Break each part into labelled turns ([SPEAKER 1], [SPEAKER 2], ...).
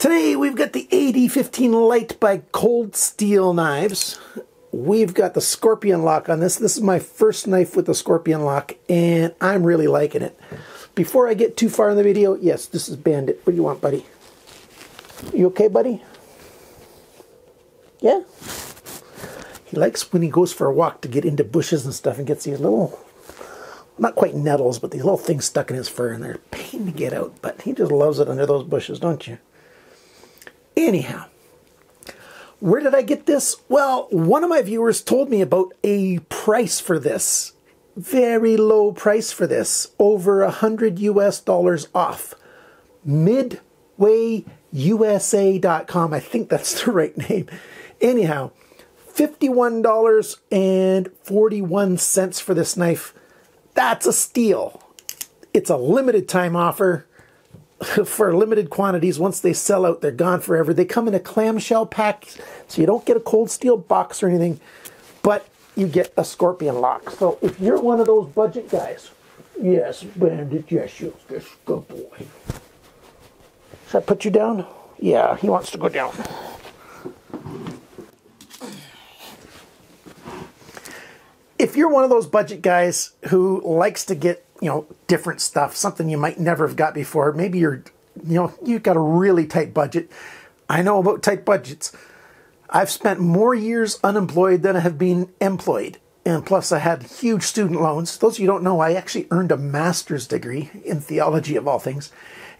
[SPEAKER 1] Today we've got the AD-15 LITE by Cold Steel Knives. We've got the Scorpion lock on this. This is my first knife with the Scorpion lock, and I'm really liking it. Before I get too far in the video, yes, this is Bandit. What do you want, buddy? You okay, buddy? Yeah? He likes when he goes for a walk to get into bushes and stuff and gets these little, not quite nettles, but these little things stuck in his fur, and they're a pain to get out, but he just loves it under those bushes, don't you? Anyhow, where did I get this? Well, one of my viewers told me about a price for this. Very low price for this. Over $100 US off. MidWayUSA.com. I think that's the right name. Anyhow, $51.41 for this knife. That's a steal. It's a limited time offer. For limited quantities. Once they sell out, they're gone forever. They come in a clamshell pack, so you don't get a cold steel box or anything, but you get a Scorpion lock. So if you're one of those budget guys, yes, Bandit, yes, you're a good boy. Should I put you down? Yeah, he wants to go down. If you're one of those budget guys who likes to get, different stuff, something you might never have got before. Maybe you've got a really tight budget. I know about tight budgets. I've spent more years unemployed than I have been employed. And plus I had huge student loans. Those of you who don't know, I actually earned a master's degree in theology of all things.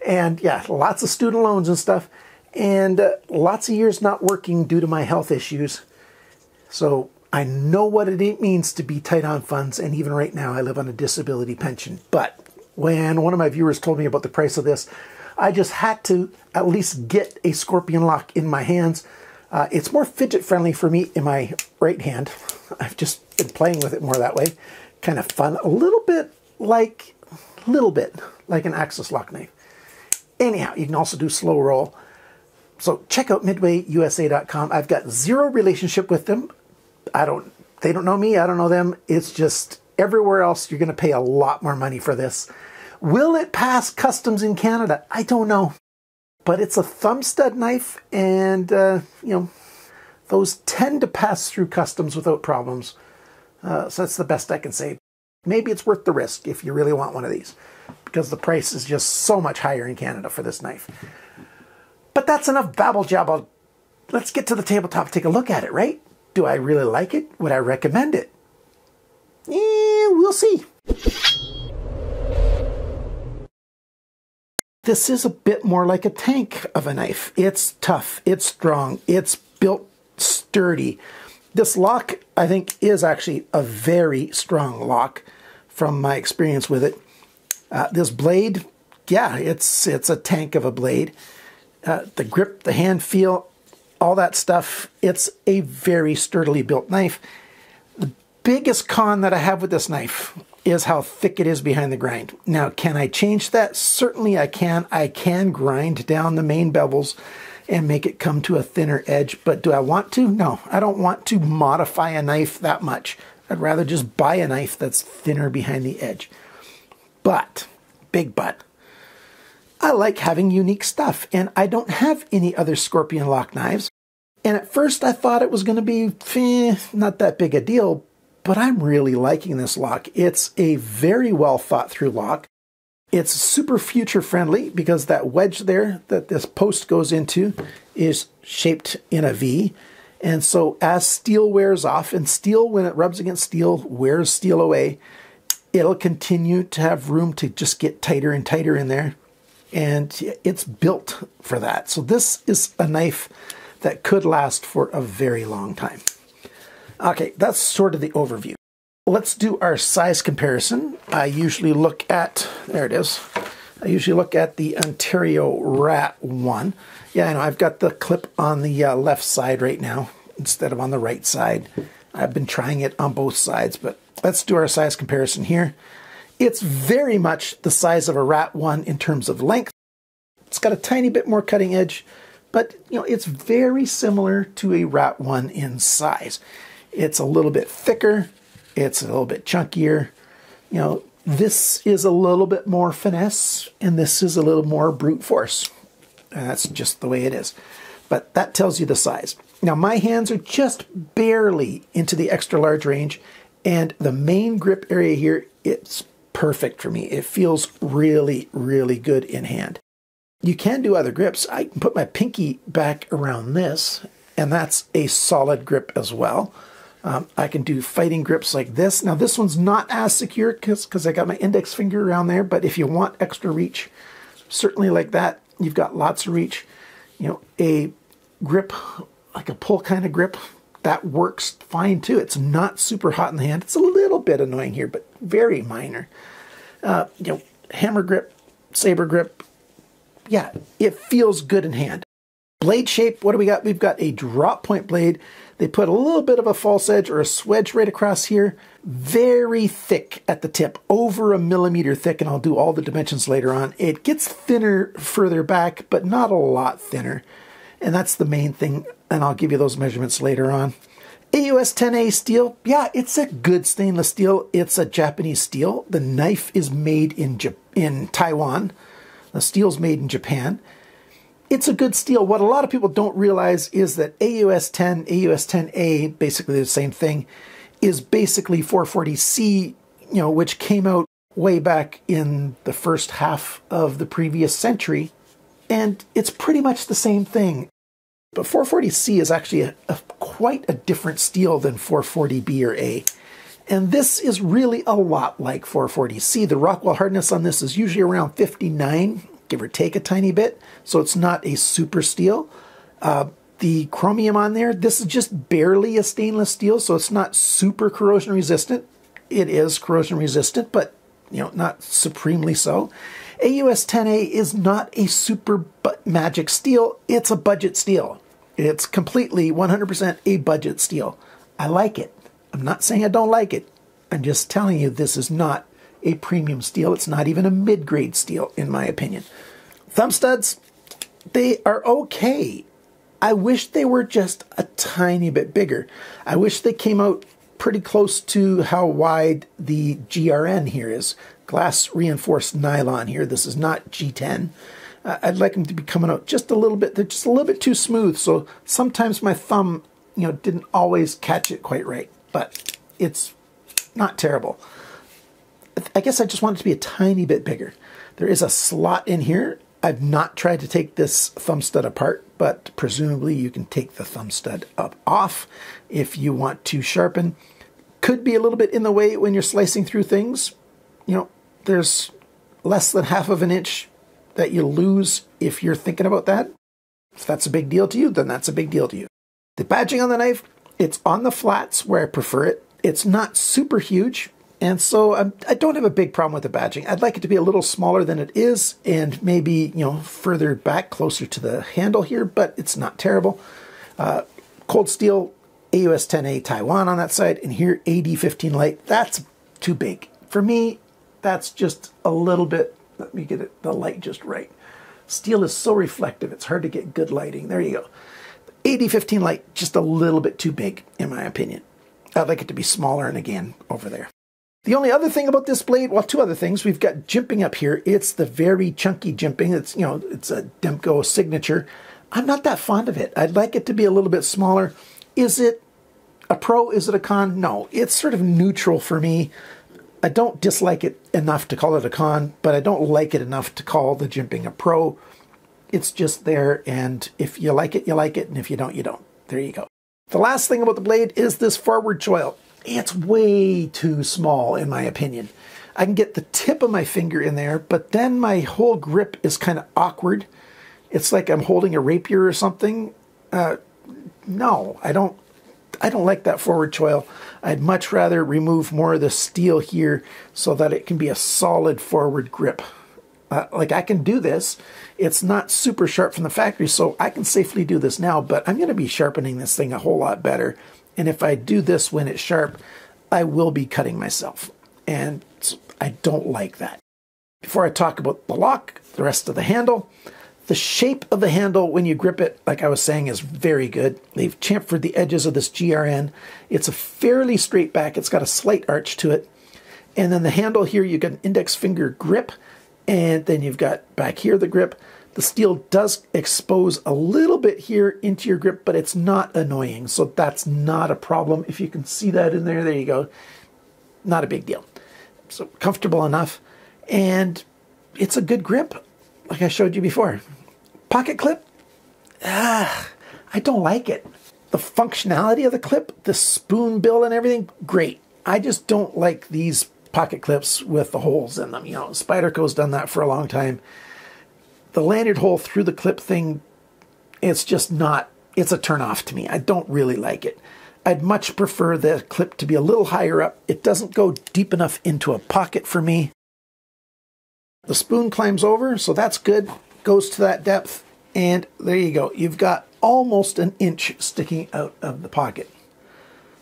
[SPEAKER 1] And yeah, lots of student loans and stuff. And lots of years not working due to my health issues. So I know what it means to be tight on funds, and even right now I live on a disability pension. But when one of my viewers told me about the price of this, I just had to at least get a Scorpion lock in my hands. It's more fidget friendly for me in my right hand. I've just been playing with it more that way. Kind of fun. A little bit like an Axis lock knife. Anyhow, you can also do slow roll. So check out MidWayUSA.com. I've got zero relationship with them. They don't know me, I don't know them. It's just everywhere else you're going to pay a lot more money for this. Will it pass customs in Canada? I don't know. But it's a thumb stud knife, and those tend to pass through customs without problems. So that's the best I can say. Maybe it's worth the risk if you really want one of these, because the price is just so much higher in Canada for this knife. But that's enough babble jabble. Let's get to the tabletop and take a look at it, right? Do I really like it? Would I recommend it? We'll see. This is a bit more like a tank of a knife. It's tough, it's strong, it's built sturdy. This lock, I think, is actually a very strong lock from my experience with it. This blade, yeah, it's a tank of a blade. The grip, the hand feel, all that stuff, it's a very sturdily built knife. The biggest con that I have with this knife is how thick it is behind the grind. Now, can I change that? Certainly I can. I can grind down the main bevels and make it come to a thinner edge, but do I want to? No, I don't want to modify a knife that much. I'd rather just buy a knife that's thinner behind the edge. But, big but, I like having unique stuff, and I don't have any other Scorpion lock knives. And at first I thought it was going to be not that big a deal, but I'm really liking this lock. It's a very well thought through lock. It's super future friendly because that wedge there that this post goes into is shaped in a V. And so as steel wears off, and steel, when it rubs against steel, wears steel away, it'll continue to have room to just get tighter and tighter in there. And it's built for that. So this is a knife that could last for a very long time. Okay, that's sort of the overview. Let's do our size comparison. I usually look at, there it is. I usually look at the Ontario Rat 1. Yeah, I know, I've got the clip on the left side right now instead of on the right side. I've been trying it on both sides, but let's do our size comparison here. It's very much the size of a Rat 1 in terms of length. It's got a tiny bit more cutting edge, but it's very similar to a Rat 1 in size. It's a little bit thicker, it's a little bit chunkier. This is a little bit more finesse, and this is a little more brute force. And that's just the way it is. But that tells you the size. Now my hands are just barely into the extra large range, and the main grip area here, it's perfect for me. It feels really, really good in hand. You can do other grips. I can put my pinky back around this, and that's a solid grip as well. I can do fighting grips like this. Now this one's not as secure because I got my index finger around there, but if you want extra reach, certainly like that, you've got lots of reach. You know, a grip, like a pull kind of grip, that works fine too. It's not super hot in the hand. It's a little bit annoying here, but very minor. You know, hammer grip, saber grip, yeah, it feels good in hand. Blade shape, what do we got? We've got a drop point blade. They put a little bit of a false edge or a swedge right across here. Very thick at the tip, over 1 millimeter thick, and I'll do all the dimensions later on. It gets thinner further back, but not a lot thinner. And that's the main thing, and I'll give you those measurements later on. AUS-10A steel, yeah, it's a good stainless steel. It's a Japanese steel. The knife is made in Taiwan. The steel's made in Japan. It's a good steel. What a lot of people don't realize is that AUS-10, AUS-10A, basically the same thing, is basically 440C, you know, which came out way back in the first half of the previous century. And it's pretty much the same thing. But 440C is actually quite a different steel than 440B or A. And this is really a lot like 440C. The Rockwell hardness on this is usually around 59, give or take a tiny bit. So it's not a super steel. The chromium on there, this is just barely a stainless steel, so it's not super corrosion resistant. It is corrosion resistant, but you know, not supremely so. AUS-10A is not a super magic steel. It's a budget steel. It's completely 100% a budget steel. I like it. I'm not saying I don't like it. I'm just telling you this is not a premium steel. It's not even a mid-grade steel, in my opinion. Thumb studs, they are okay. I wish they were just a tiny bit bigger. I wish they came out pretty close to how wide the GRN here is. Glass reinforced nylon here. This is not G10. I'd like them to be coming out just a little bit. They're just a little bit too smooth, so sometimes my thumb, you know, didn't always catch it quite right, but it's not terrible. I guess I just want it to be a tiny bit bigger. There is a slot in here. I've not tried to take this thumb stud apart, but presumably you can take the thumb stud off if you want to sharpen. Could be a little bit in the way when you're slicing through things. You know, there's less than ½ of an inch that you lose if you're thinking about that. If that's a big deal to you, then that's a big deal to you. The badging on the knife, it's on the flats where I prefer it. It's not super huge, and so I don't have a big problem with the badging. I'd like it to be a little smaller than it is, and maybe, you know, further back closer to the handle here, but it's not terrible. Cold steel, AUS-10A Taiwan on that side, and here AD-15 LITE. That's too big. For me, that's just a little bit. Let me get the light just right. Steel is so reflective, it's hard to get good lighting. There you go. AD-15 LITE, just a little bit too big, in my opinion. I'd like it to be smaller, and again, over there. The only other thing about this blade, well, two other things. We've got jimping up here. It's the very chunky jimping. It's, you know, it's a Demko signature. I'm not that fond of it. I'd like it to be a little bit smaller. Is it a pro? Is it a con? No, it's sort of neutral for me. I don't dislike it enough to call it a con, but I don't like it enough to call the jimping a pro. It's just there, and if you like it, and if you don't, you don't. There you go. The last thing about the blade is this forward choil. It's way too small, in my opinion. I can get the tip of my finger in there, but then my whole grip is kind of awkward. It's like I'm holding a rapier or something. No, I don't like that forward choil. I'd much rather remove more of the steel here so that it can be a solid forward grip. Like I can do this. It's not super sharp from the factory, so I can safely do this now, but I'm going to be sharpening this thing a whole lot better. And if I do this when it's sharp, I will be cutting myself. And I don't like that. Before I talk about the lock, the rest of the handle, the shape of the handle when you grip it, like I was saying, is very good. They've chamfered the edges of this GRN. It's a fairly straight back. It's got a slight arch to it. And then the handle here, you've got an index finger grip. And then you've got back here the grip. The steel does expose a little bit here into your grip, but it's not annoying. So that's not a problem. If you can see that in there, there you go. Not a big deal. So comfortable enough. And it's a good grip, like I showed you before. Pocket clip, I don't like it. The functionality of the clip, the spoon bill and everything, great. I just don't like these pocket clips with the holes in them. You know, Spyderco's done that for a long time. The lanyard hole through the clip thing, it's just not, it's a turn-off to me. I don't really like it. I'd much prefer the clip to be a little higher up. It doesn't go deep enough into a pocket for me. The spoon climbs over, so that's good. Goes to that depth, and there you go. You've got almost an inch sticking out of the pocket.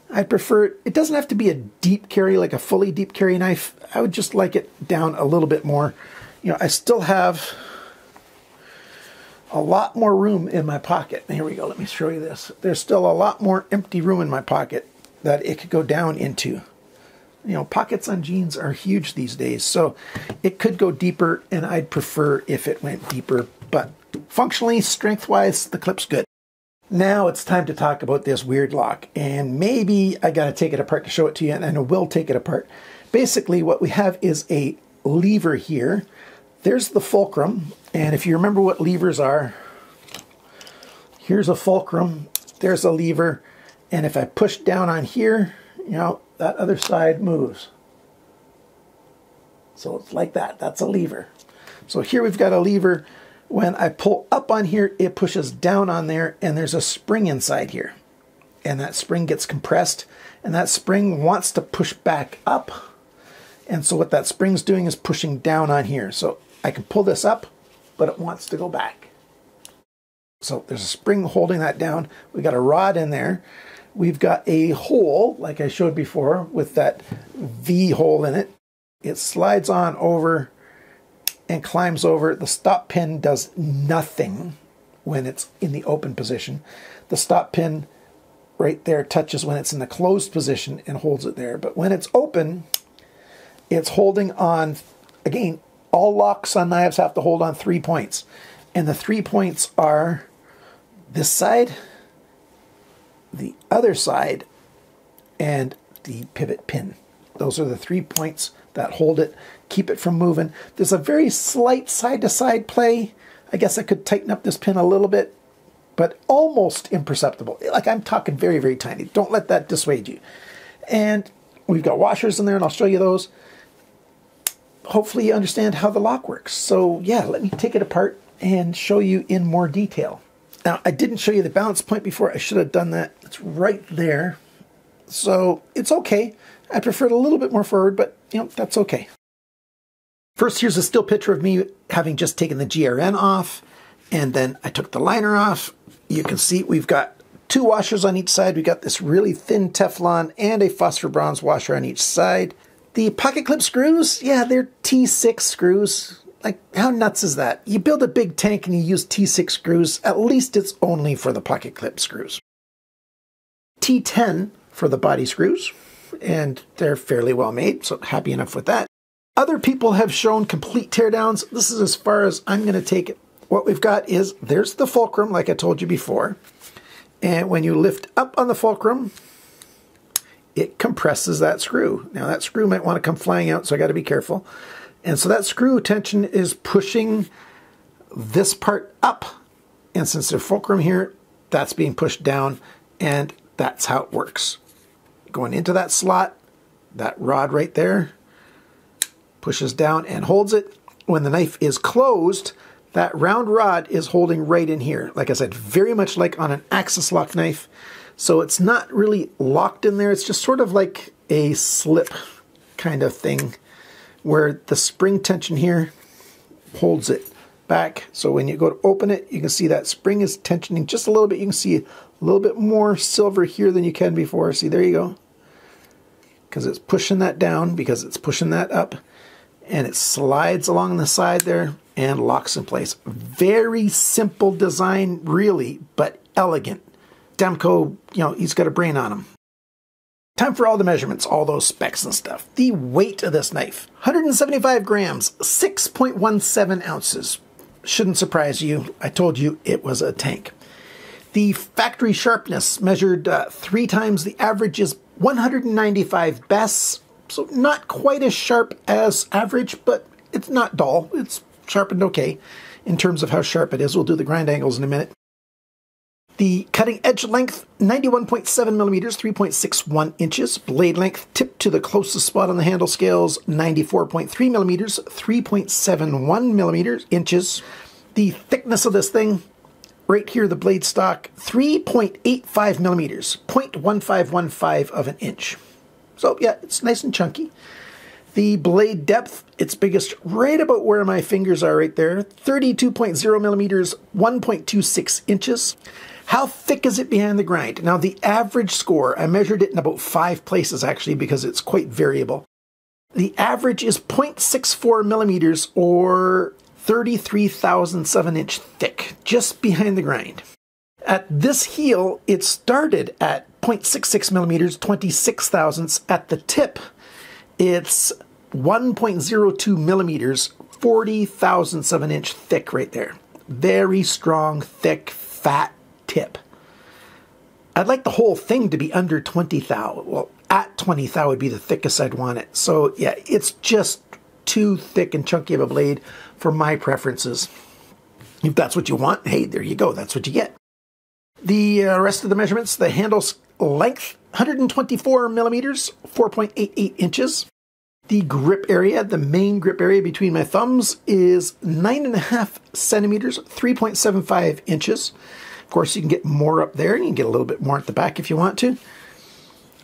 [SPEAKER 1] I'd prefer, it doesn't have to be a deep carry, like a fully deep carry knife. I would just like it down a little bit more. You know, I still have a lot more room in my pocket. Here we go, let me show you this. There's still a lot more empty room in my pocket that it could go down into. You know, pockets on jeans are huge these days, so it could go deeper, and I'd prefer if it went deeper, but functionally, strength-wise, the clip's good. Now it's time to talk about this weird lock, and maybe I gotta take it apart to show it to you, and I will take it apart. Basically, what we have is a lever here. There's the fulcrum, and if you remember what levers are, here's a fulcrum, there's a lever, and if I push down on here, you know, that other side moves. So it's like that, that's a lever. So here we've got a lever. When I pull up on here, it pushes down on there, and there's a spring inside here. And that spring gets compressed, and that spring wants to push back up. And so what that spring's doing is pushing down on here. So I can pull this up, but it wants to go back. So there's a spring holding that down. We've got a rod in there. We've got a hole, like I showed before, with that V hole in it. It slides on over and climbs over. The stop pin does nothing when it's in the open position. The stop pin right there touches when it's in the closed position and holds it there. But when it's open, it's holding on, again, all locks on knives have to hold on 3 points. And the 3 points are this side, the other side, and the pivot pin. Those are the 3 points that hold it, keep it from moving. There's a very slight side-to-side play. I guess I could tighten up this pin a little bit, but almost imperceptible. Like, I'm talking very, very tiny. Don't let that dissuade you. And we've got washers in there, and I'll show you those. Hopefully you understand how the lock works. So yeah, let me take it apart and show you in more detail. Now, I didn't show you the balance point before. I should have done that. It's right there. So it's okay. I prefer it a little bit more forward, but you know, that's okay. First, here's a still picture of me having just taken the GRN off, and then I took the liner off. You can see we've got 2 washers on each side. We've got this really thin Teflon and a phosphor bronze washer on each side. The pocket clip screws, yeah, they're T6 screws. Like, how nuts is that? You build a big tank and you use T6 screws, at least it's only for the pocket clip screws. T10 for the body screws, and they're fairly well made, so happy enough with that. Other people have shown complete teardowns. This is as far as I'm going to take it. What we've got is, there's the fulcrum, like I told you before, and when you lift up on the fulcrum, it compresses that screw. Now that screw might want to come flying out, so I got to be careful. And so that screw tension is pushing this part up. And since there's fulcrum here, that's being pushed down, and that's how it works. Going into that slot, that rod right there pushes down and holds it. When the knife is closed, that round rod is holding right in here. Like I said, very much like on an axis lock knife. So it's not really locked in there. It's just sort of like a slip kind of thing where the spring tension here holds it back. So when you go to open it, you can see that spring is tensioning just a little bit. You can see a little bit more silver here than you can before. See, there you go. Because it's pushing that down, because it's pushing that up. And it slides along the side there and locks in place. Very simple design, really, but elegant. Demko, you know, he's got a brain on him. Time for all the measurements, all those specs and stuff. The weight of this knife, 175 grams, 6.17 ounces. Shouldn't surprise you. I told you it was a tank. The factory sharpness measured 3 times the average is 195 bests. So not quite as sharp as average, but it's not dull. It's sharpened okay in terms of how sharp it is. We'll do the grind angles in a minute. The cutting edge length, 91.7 millimeters, 3.61 inches. Blade length, tipped to the closest spot on the handle scales, 94.3 millimeters, 3.71 inches. The thickness of this thing, right here, the blade stock, 3.85 millimeters, 0.1515 of an inch. So yeah, it's nice and chunky. The blade depth, its biggest right about where my fingers are right there, 32.0 millimeters, 1.26 inches. How thick is it behind the grind? Now the average score, I measured it in about 5 places actually because it's quite variable. The average is 0.64 millimeters or 33,000ths of an inch thick, just behind the grind. At this heel, it started at 0.66 millimeters, 26 thousandths. At the tip, it's 1.02 millimeters, 40 thousandths of an inch thick right there. Very strong, thick, fat tip. I'd like the whole thing to be under 20 thou. Well, at 20 thou would be the thickest I'd want it. So yeah, it's just too thick and chunky of a blade for my preferences. If that's what you want, hey, there you go. That's what you get. The rest of the measurements, the handle's length, 124 millimeters, 4.88 inches. The grip area, the main grip area between my thumbs, is 9.5 centimeters, 3.75 inches. Of course, you can get more up there, and you can get a little bit more at the back if you want to.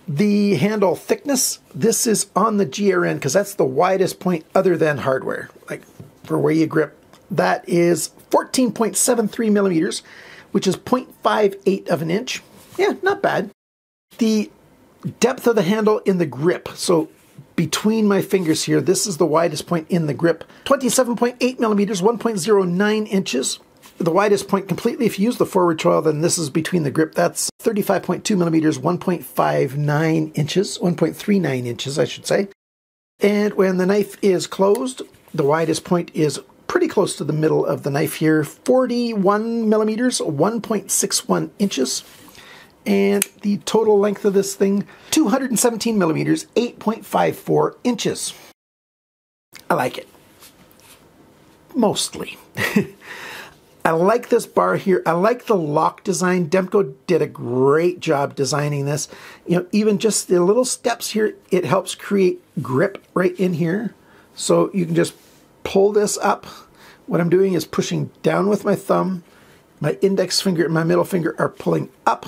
[SPEAKER 1] The handle thickness, this is on the GRN because that's the widest point other than hardware, like for where you grip. That is 14.73 millimeters, which is 0.58 of an inch. Yeah, not bad. The depth of the handle in the grip, so between my fingers here, this is the widest point in the grip, 27.8 millimeters, 1.09 inches. The widest point completely, if you use the forward choil, then this is between the grip. That's 35.2 millimeters, 1.59 inches, 1.39 inches, I should say. And when the knife is closed, the widest point is pretty close to the middle of the knife here, 41 millimeters, 1.61 inches. And the total length of this thing, 217 millimeters, 8.54 inches. I like it. Mostly. I like this bar here. I like the lock design. Demko did a great job designing this. You know, even just the little steps here, it helps create grip right in here. So you can just pull this up. What I'm doing is pushing down with my thumb. My index finger and my middle finger are pulling up,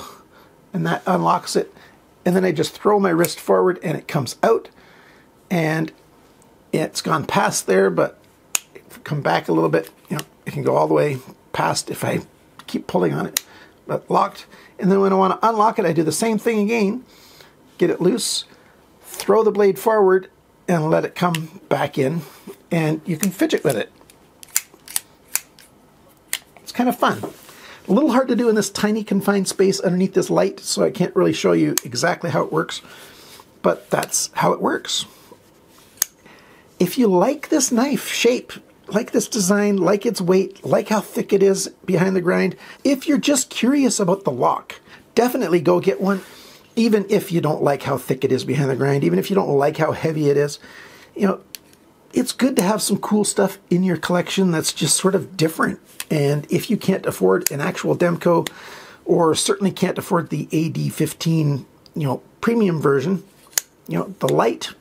[SPEAKER 1] and that unlocks it. And then I just throw my wrist forward and it comes out. And it's gone past there, but if I come back a little bit, you know, it can go all the way past if I keep pulling on it, but locked. And then when I want to unlock it, I do the same thing again, get it loose, throw the blade forward and let it come back in, and you can fidget with it. It's kind of fun. A little hard to do in this tiny confined space underneath this light, so I can't really show you exactly how it works, but that's how it works. If you like this knife shape, like this design, like its weight, like how thick it is behind the grind, if you're just curious about the lock, definitely go get one. Even if you don't like how thick it is behind the grind, even if you don't like how heavy it is, you know, it's good to have some cool stuff in your collection that's just sort of different. And if you can't afford an actual Demko, or certainly can't afford the AD-15, you know, premium version, you know, the LITE,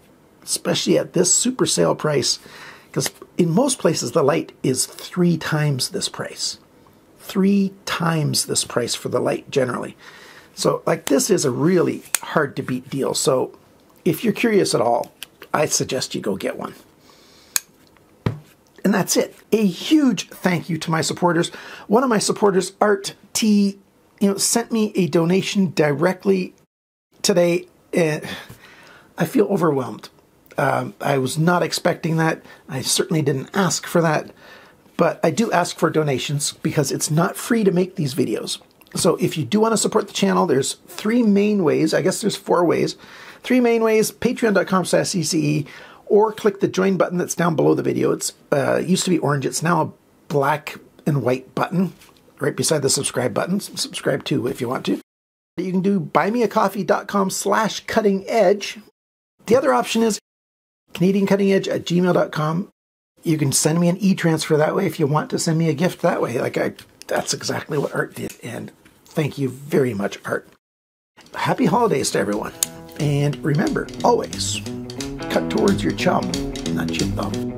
[SPEAKER 1] especially at this super sale price, because in most places the LITE is 3 times this price. 3 times this price for the LITE generally. So like this is a really hard to beat deal. So if you're curious at all, I suggest you go get one. And that's it. A huge thank you to my supporters. One of my supporters, Art T, sent me a donation directly today. I feel overwhelmed. I was not expecting that. I certainly didn't ask for that. But I do ask for donations because it's not free to make these videos. So if you do want to support the channel, there's 3 main ways. I guess there's 4 ways. 3 main ways: patreon.com/CCE, or click the join button that's down below the video. It's used to be orange. It's now black and white button right beside the subscribe button. Subscribe too if you want to. You can do buymeacoffee.com/cuttingedge. The other option is CanadianCuttingEdge at gmail.com. You can send me an e-transfer that way if you want to send me a gift that way. That's exactly what Art did. And thank you very much, Art. Happy holidays to everyone. And remember, always cut towards your chum, not your thumb.